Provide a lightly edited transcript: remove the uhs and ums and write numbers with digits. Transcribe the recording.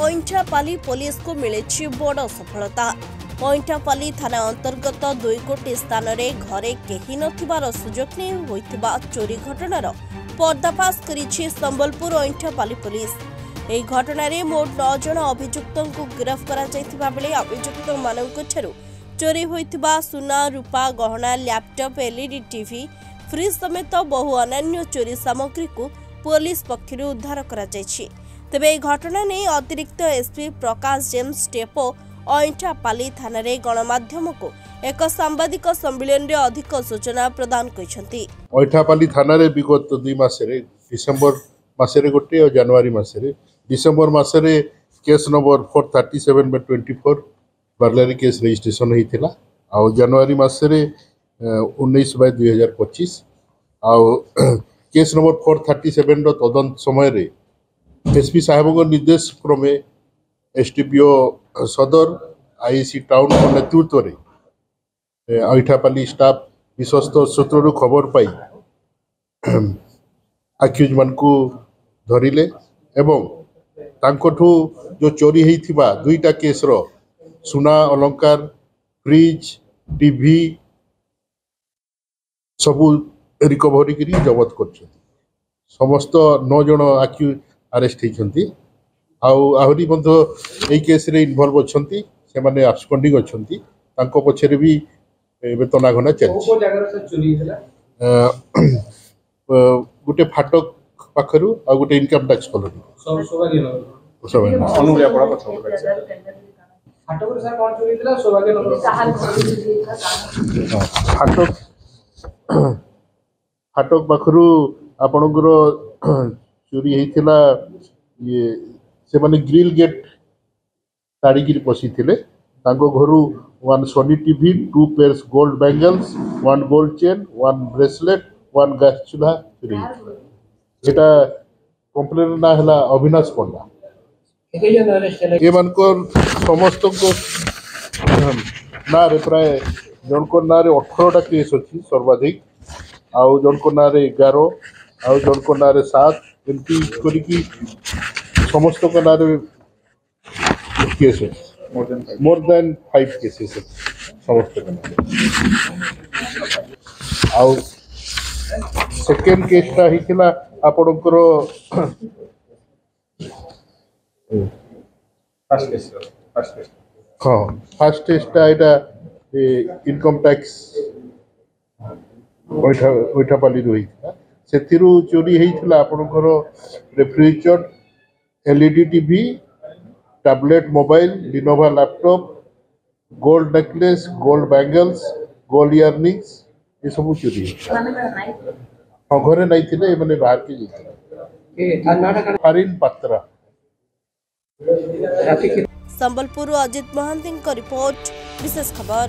Ainthapali police को मिले बड़ सफलता। ଅଇଁଠାପାଲି थाना अंतर्गत 2 गोटी स्थान में घरे केही नथिबार सुजोग नहीं होइतिबा चोरी घटनार पर्दाफाश करिछि संबलपुर अइंठापाली पुलिस। ଏହି ଘଟଣାରେ ମୋଟ 9 ଜଣ ଅଭିଯୁକ୍ତଙ୍କୁ ଗିରଫ କରାଯାଇଥିବା ବେଳେ ଅଭିଯୁକ୍ତମାନଙ୍କ ଠାରୁ ଚୋରି ହୋଇଥିବା ସୁନା, ରୂପା, ଗହଣା, ଲ୍ୟାପଟପ୍, ଏଲଇଡି ଟିଭି, ଫ୍ରିଜ୍ ସमेत ବହୁ ଅନ୍ୟାନ୍ୟ ଚୋରି ସାମଗ୍ରୀକୁ पुलिस पक्षରୁ उद्धार କରାଯାଇଛି। ତେବେ ଏହି ଘଟଣା ନେଇ ଅତିରିକ୍ତ ଏସପି ପ୍ରକାଶ ଜେମ୍ସ टेपो ଅଇଁଠାପାଲି थानाରେ गणमाध्यमକୁ एक सांबादिक सम्मेलन रे अधिक सूचना प्रदान କରିଛନ୍ତି। ଅଇଁଠାପାଲି थानाରେ विगत 2 मासरे डिसेंबर मासरे गोटे और जनवरी मासरे डिसेंबर मासरे case number 437/24 burglary case registration होता आ जनवरी मासरे 19/2025 आ केस नंबर 437 तदंत समय रे एसपी साहेब निर्देश क्रमे एसटीपीओ सदर आईसी टाउन नेतृत्व में अइंठापाली स्टाफ विश्वस्त सूत्र खबर पाई आक्यूज मान को धरिले एवं तांकोठू जो चोरी होइथिबा 2टा केस रो सुना, अलंकार, फ्रिज, टीवी सबू रिकवरी करी जबत कर समस्त 9 जन आक्यूज अरेस्ट होती आहरी यही केस रे इन्वॉल्व अच्छी से माने आब्सकॉन्डिंग अच्छी पछरे भी तनाघना चलती गोटे फाटक पाखरु आ गोटे इनकम टैक्स कॉलोनी फाटक पाखरु आपणकर चोरी होता ये से माने ग्रिल गेट ताड़िकी पशी थे घर 1 Sony TV, 2 pairs gold bangles, 1 gold chain, 1 bracelet, 1 gas चूल्हा चोरी एटा कंप्लेन ना है अविनाश पंडा ये मानकर समस्त को ना रे प्राय जनकर ना रे 18टा केस अच्छी सर्वाधिक आउ जनकर ना रे 11 आउ जनकर ना रे 7 एमती करिकी समस्त को ना रे केस मोर देन 5 केसेस समस्त को आउ सेकेंड केसटा हिथिला आपणकर फर्स्ट केसटा एटा इनकम टैक्स ओइठापाली होइता सेथिरु चोरी होइथिला आपणकर refrigerator, LED TV, tablet mobile, Lenovo laptop, gold necklace, gold bangles, gold earrings ये सब चोरी हाँ घरे नहीं थे मैंने बाहर के फारिन पात्रा। संबलपुर अजित महांती रिपोर्ट विशेष खबर।